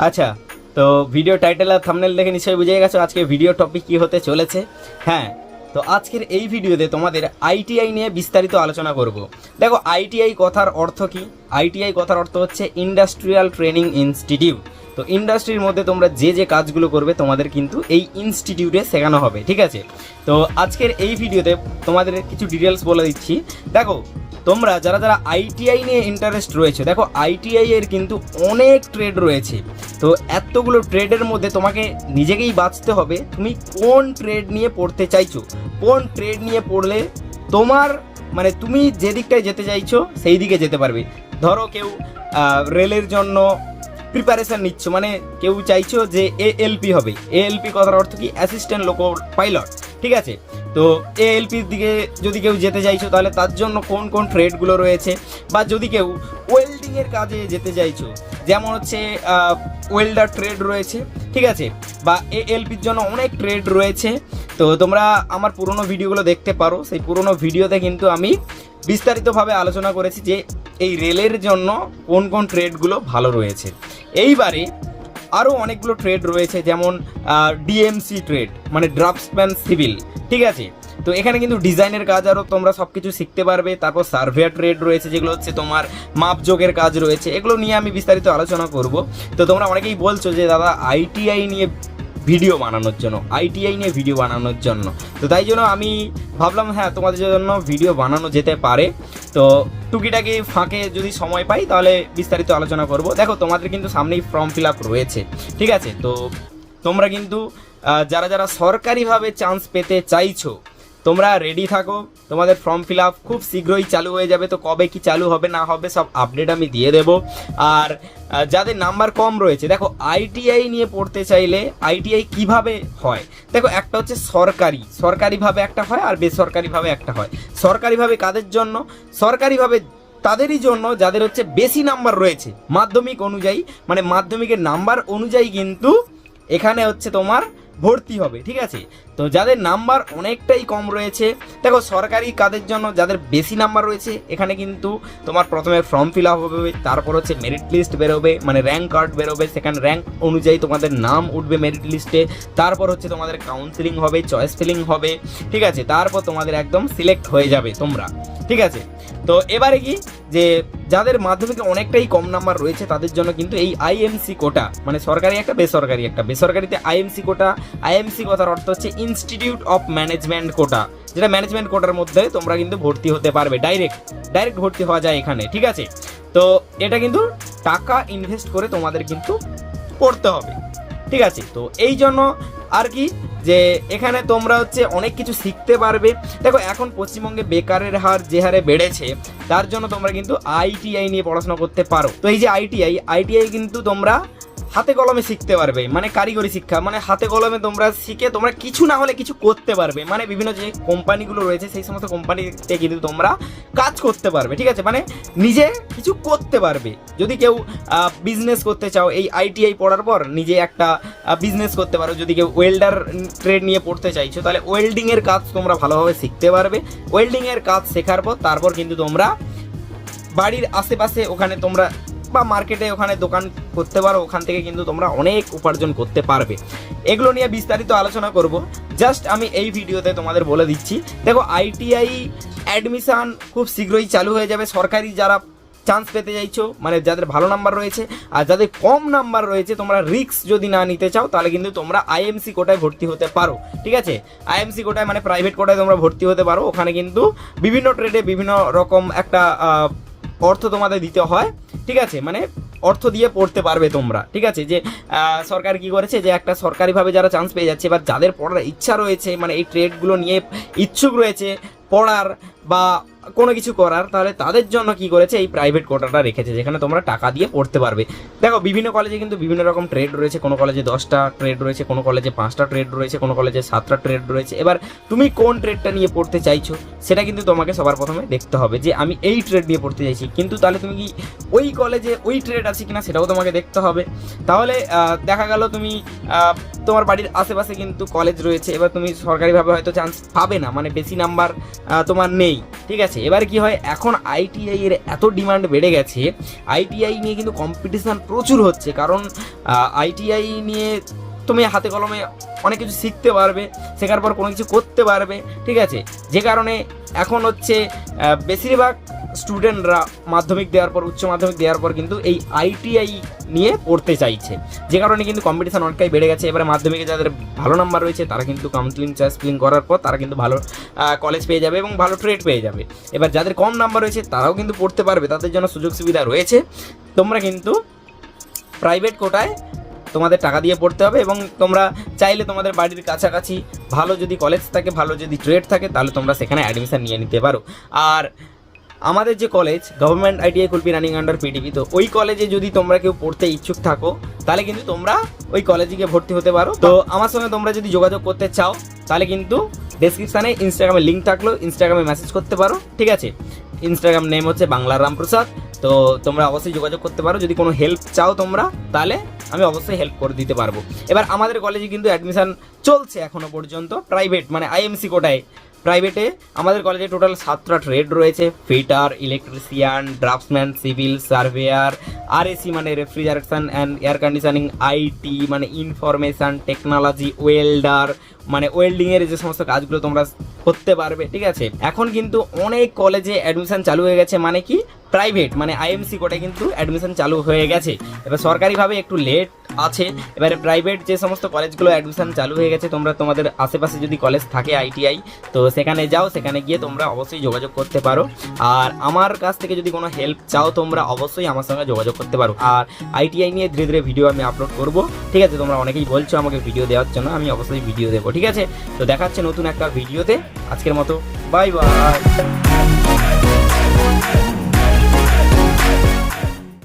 আচ্ছা, তো video title আর thumbnail দেখে নিশ্চয়ই বুঝে গেছো আজকে ভিডিও টপিক কী হতে চলেছে। হ্যাঁ, তো আজকের এই ভিডিওতে তোমাদের আইটিআই নিয়ে বিস্তারিত আলোচনা করব। দেখো, আইটিআই কথার অর্থ কি? আইটিআই কথার অর্থ হচ্ছে ইন্ডাস্ট্রিয়াল ট্রেনিং ইনস্টিটিউট। তো ইন্ডাস্ট্রির মধ্যে তোমরা যে যে কাজগুলো করবে তোমাদের কিন্তু এই ইনস্টিটিউটে শেখানো হবে, ঠিক আছে? তো আজকের এই ভিডিওতে তোমাদের কিছু ডিটেলস বলে দিচ্ছি। দেখো, তোমরা যারা যারা আইটিআই নিয়ে ইন্টারেস্ট রয়েছে, দেখো আইটিআই এর কিন্তু অনেক ট্রেড রয়েছে। তো এতগুলো ট্রেডের মধ্যে তোমাকে নিজেকেই বাঁচতে হবে তুমি কোন ট্রেড নিয়ে পড়তে চাইছো, কোন ট্রেড নিয়ে পড়লে তোমার মানে তুমি যে দিকটায় যেতে চাইছো সেই দিকে যেতে পারবে। ধরো কেউ রেলের জন্য প্রিপারেশান নিচ্ছ, মানে কেউ চাইছো যে এএলপি হবে। এএলপি কথার অর্থ কি? অ্যাসিস্ট্যান্ট লোকো পাইলট, ঠিক আছে? তো এএলপির দিকে যদি কেউ যেতে চাইছো তাহলে তার জন্য কোন কোন ট্রেডগুলো রয়েছে, বা যদি কেউ ওয়েল্ডিংয়ের কাজে যেতে চাইছো, যেমন হচ্ছে ওয়েল্ডার ট্রেড রয়েছে, ঠিক আছে? বা এএলপির জন্য অনেক ট্রেড রয়েছে। তো তোমরা আমার পুরনো ভিডিওগুলো দেখতে পারো, সেই পুরনো ভিডিওতে কিন্তু আমি বিস্তারিতভাবে আলোচনা করেছি যে এই রেলের জন্য কোন কোন ট্রেডগুলো ভালো রয়েছে। এইবারে আরও অনেকগুলো ট্রেড রয়েছে, যেমন ডিএমসি ট্রেড মানে ড্রাফটসম্যান সিভিল, ঠিক আছে? তো এখানে কিন্তু ডিজাইনের কাজ আরও তোমরা সব কিছু শিখতে পারবে। তারপর সার্ভেয়ার ট্রেড রয়েছে, যেগুলো হচ্ছে তোমার মাপযোগের কাজ রয়েছে, এগুলো নিয়ে আমি বিস্তারিত আলোচনা করব। তো তোমরা অনেকেই বলছো যে দাদা আইটিআই নিয়ে ভিডিও বানানোর জন্য, তো তাই জন্য আমি ভাবলাম হ্যাঁ তোমাদের জন্য ভিডিও বানানো যেতে পারে। তো টুকিটাকি ফাঁকে যদি সময় পাই তাহলে বিস্তারিত আলোচনা করব। দেখো, তোমাদের কিন্তু সামনেই ফর্ম ফিল আপ রয়েছে, ঠিক আছে? তো তোমরা কিন্তু যারা যারা সরকারিভাবে চান্স পেতে চাইছো তোমরা রেডি থাকো। তোমাদের ফর্ম ফিল আপ খুব শীঘ্রই চালু হয়ে যাবে। তো কবে কি চালু হবে না হবে সব আপডেট আমি দিয়ে দেবো। আর যাদের নাম্বার কম রয়েছে, দেখো আইটিআই নিয়ে পড়তে চাইলে আইটিআই কিভাবে হয়? দেখো, একটা হচ্ছে সরকারিভাবে একটা হয়, আর বেসরকারিভাবে একটা হয়। সরকারিভাবে কাদের জন্য? সরকারিভাবে তাদেরই জন্য যাদের হচ্ছে বেশি নাম্বার রয়েছে মাধ্যমিক অনুযায়ী, মানে মাধ্যমিকের নাম্বার অনুযায়ী কিন্তু এখানে হচ্ছে তোমার ভর্তি হবে, ঠিক আছে? তো যাদের নাম্বার অনেকটাই কম রয়েছে, দেখো সরকারি কাদের জন্য যাদের বেশি নাম্বার রয়েছে এখানে কিন্তু তোমার প্রথমে ফর্ম ফিল আপ হবে, তারপর হচ্ছে মেরিট লিস্ট বেরোবে, মানে র্যাঙ্ক কার্ড বেরোবে, সেখানে র্যাঙ্ক অনুযায়ী তোমাদের নাম উঠবে মেরিট লিস্টে। তারপর হচ্ছে তোমাদের কাউন্সিলিং হবে, চয়েস ফিলিং হবে, ঠিক আছে? তারপর তোমাদের একদম সিলেক্ট হয়ে যাবে তোমরা, ঠিক আছে? তো এবারে কি, যে যাদের মাধ্যমিকে অনেকটাই কম নাম্বার রয়েছে তাদের জন্য কিন্তু এই আইএমসি কোটা, মানে সরকারি একটা বেসরকারি একটা, বেসরকারিতে আইএমসি কোটা। আইএমসি কথার অর্থ হচ্ছে ইনস্টিটিউট অফ ম্যানেজমেন্ট কোটা, যেটা ম্যানেজমেন্ট কোটার মধ্যে তোমরা কিন্তু ভর্তি হতে পারবে, ডাইরেক্ট ভর্তি হওয়া যায় এখানে, ঠিক আছে? তো এটা কিন্তু টাকা ইনভেস্ট করে তোমাদের কিন্তু পড়তে হবে, ঠিক আছে? তো এই জন্য আর কি, যে এখানে তোমরা হচ্ছে অনেক কিছু শিখতে পারবে। দেখো, এখন পশ্চিমবঙ্গে বেকারের হার যে হারে বেড়েছে তার জন্য তোমরা কিন্তু আইটিআই নিয়ে পড়াশোনা করতে পারো। তো এই যে আইটিআই কিন্তু তোমরা হাতে কলমে শিখতে পারবে, মানে কারিগরি শিক্ষা, মানে হাতে কলমে তোমরা শিখে তোমরা কিছু না হলে কিছু করতে পারবে। মানে বিভিন্ন যে কোম্পানিগুলো রয়েছে সেই সমস্ত কোম্পানিতে কিন্তু তোমরা কাজ করতে পারবে, ঠিক আছে? মানে নিজে কিছু করতে পারবে। যদি কেউ বিজনেস করতে চাও, এই আইটিআই পড়ার পর নিজে একটা বিজনেস করতে পারো। যদি কেউ ওয়েল্ডার ট্রেড নিয়ে পড়তে চাইছো তাহলে ওয়েল্ডিংয়ের কাজ তোমরা ভালোভাবে শিখতে পারবে। ওয়েল্ডিংয়ের কাজ শেখার পর তারপর কিন্তু তোমরা বাড়ির আশেপাশে ওখানে তোমরা বা মার্কেটে ওখানে দোকান করতে পারো, ওখান থেকে কিন্তু তোমরা অনেক উপার্জন করতে পারবে। এগুলো নিয়ে বিস্তারিত আলোচনা করব। জাস্ট আমি এই ভিডিওতে তোমাদের বলে দিচ্ছি, দেখো আইটিআই অ্যাডমিশান খুব শীঘ্রই চালু হয়ে যাবে। সরকারি যারা চান্স পেতে চাইছো, মানে যাদের ভালো নাম্বার রয়েছে, আর যাদের কম নাম্বার রয়েছে তোমরা রিস্ক যদি না নিতে চাও তাহলে কিন্তু তোমরা আইএমসি কোটায় ভর্তি হতে পারো, ঠিক আছে? আইএমসি কোটায় মানে প্রাইভেট কোটায় তোমরা ভর্তি হতে পারো। ওখানে কিন্তু বিভিন্ন ট্রেডে বিভিন্ন রকম একটা অর্থ তোমাদের দিতে হয়, ঠিক আছে? মানে অর্থ দিয়ে পড়তে পারবে তোমরা, ঠিক আছে? যে সরকার কি করেছে, যে একটা সরকারিভাবে যারা চান্স পেয়ে যাচ্ছে বা যাদের পড়ার ইচ্ছা রয়েছে, মানে এই ট্রেডগুলো নিয়ে ইচ্ছুক রয়েছে পড়ার বা কোনো কিছু করার, তাহলে তাদের জন্য কি করেছে, এই প্রাইভেট কোটাটা রেখেছে, যেখানে তোমরা টাকা দিয়ে পড়তে পারবে। দেখো, বিভিন্ন কলেজে কিন্তু বিভিন্ন রকম ট্রেড রয়েছে। কোনো কলেজে 10টা ট্রেড রয়েছে, কোনো কলেজে 5টা ট্রেড রয়েছে, কোনো কলেজে 7টা ট্রেড রয়েছে। এবার তুমি কোন ট্রেডটা নিয়ে পড়তে চাইছো সেটা কিন্তু তোমাকে সবার প্রথমে দেখতে হবে, যে আমি এই ট্রেড নিয়ে পড়তে চাইছি, কিন্তু তাহলে তুমি কি ওই কলেজে ওই ট্রেড আছে কিনা সেটাও তোমাকে দেখতে হবে। তাহলে দেখা গেল তুমি তোমার বাড়ির আশেপাশে কিন্তু কলেজ রয়েছে, এবার তুমি সরকারিভাবে হয়তো চান্স পাবে না, মানে বেশি নাম্বার তোমার নেই, ঠিক আছে? আছে। এবার কি হয়, এখন আইটিআই এর এত ডিমান্ড বেড়ে গেছে, আইটিআই নিয়ে কিন্তু কম্পিটিশান প্রচুর হচ্ছে। কারণ আইটিআই নিয়ে তুমি হাতে কলমে অনেক কিছু শিখতে পারবে, শেখার পর কোনো কিছু করতে পারবে, ঠিক আছে। যে কারণে এখন হচ্ছে বেশিরভাগ স্টুডেন্টরা মাধ্যমিক দেওয়ার পর, উচ্চ মাধ্যমিক দেওয়ার পর কিন্তু এই আইটিআই নিয়ে পড়তে চাইছে, যে কারণে কিন্তু কম্পিটিশান অনেকটাই বেড়ে গেছে। এবারে মাধ্যমিকে যাদের ভালো নাম্বার রয়েছে তারা কিন্তু কাউন্সিলিং চয়েসিং করার পর তারা কিন্তু ভালো কলেজ পেয়ে যাবে এবং ভালো ট্রেড পেয়ে যাবে। এবার যাদের কম নাম্বার রয়েছে তারাও কিন্তু পড়তে পারবে, তাদের জন্য সুযোগ সুবিধা রয়েছে। তোমরা কিন্তু প্রাইভেট কোটায় তোমাদের টাকা দিয়ে পড়তে হবে এবং তোমরা চাইলে তোমাদের বাড়ির কাছাকাছি ভালো যদি কলেজ থাকে, ভালো যদি ট্রেড থাকে, তাহলে তোমরা সেখানে অ্যাডমিশন নিয়ে নিতে পারো। আর আমাদের যে college government ITI Kulpi running under PDP, তো ওই কলেজে যদি তোমরা কেউ পড়তে ইচ্ছুক থাকো তাহলে কিন্তু তোমরা ওই কলেজে গিয়ে ভর্তি হতে পারো। তো আমার সঙ্গে তোমরা যদি যোগাযোগ করতে চাও তাহলে কিন্তু ডেসক্রিপশানে ইনস্টাগ্রামে লিঙ্ক থাকলো, ইনস্টাগ্রামে মেসেজ করতে পারো, ঠিক আছে। ইনস্টাগ্রাম নেম হচ্ছে বাংলার রামপ্রসাদ। তো তোমরা অবশ্যই যোগাযোগ করতে পারো, যদি কোনো হেল্প চাও তোমরা তাহলে আমি অবশ্যই হেল্প করে দিতে পারবো। এবার আমাদের কলেজে কিন্তু অ্যাডমিশান চলছে এখনও পর্যন্ত, প্রাইভেট মানে আইএমসি কোটায়। প্রাইভেটে আমাদের কলেজে টোটাল 7টা ট্রেড রয়েছে: fitter, electrician, draftsman, civil surveyor, RAC মানে refrigeration and air conditioning, IT মানে ইনফরমেশান টেকনোলজি, ওয়েল্ডার মানে ওয়েল্ডিংয়ের যে সমস্ত কাজগুলো তোমরা করতে পারবে, ঠিক আছে। এখন কিন্তু অনেক কলেজে অ্যাডমিশান চালু হয়ে গেছে, মানে কি প্রাইভেট মানে আইএমসি কোটায় কিন্তু অ্যাডমিশান চালু হয়ে গেছে। এবার সরকারিভাবে একটু লেট আছে, এবারে প্রাইভেট যে সমস্ত কলেজগুলো অ্যাডমিশান চালু হয়ে গেছে, তোমরা তোমাদের আশেপাশে যদি কলেজ থাকে আইটিআই, তো সেখানে যাও, সেখানে গিয়ে তোমরা অবশ্যই যোগাযোগ করতে পারো। আর আমার কাছ থেকে যদি কোনো হেল্প চাও তোমরা অবশ্যই আমার সঙ্গে যোগাযোগ করতে পারো। আর আইটিআই নিয়ে ধীরে ধীরে ভিডিও আমি আপলোড করবো, ঠিক আছে। তোমরা অনেকেই বলছো আমাকে ভিডিও দেওয়ার জন্য, আমি অবশ্যই ভিডিও দেবো, ঠিক আছে। তো দেখা হচ্ছে নতুন একটা ভিডিওতে। আজকের মতো বাই বাই।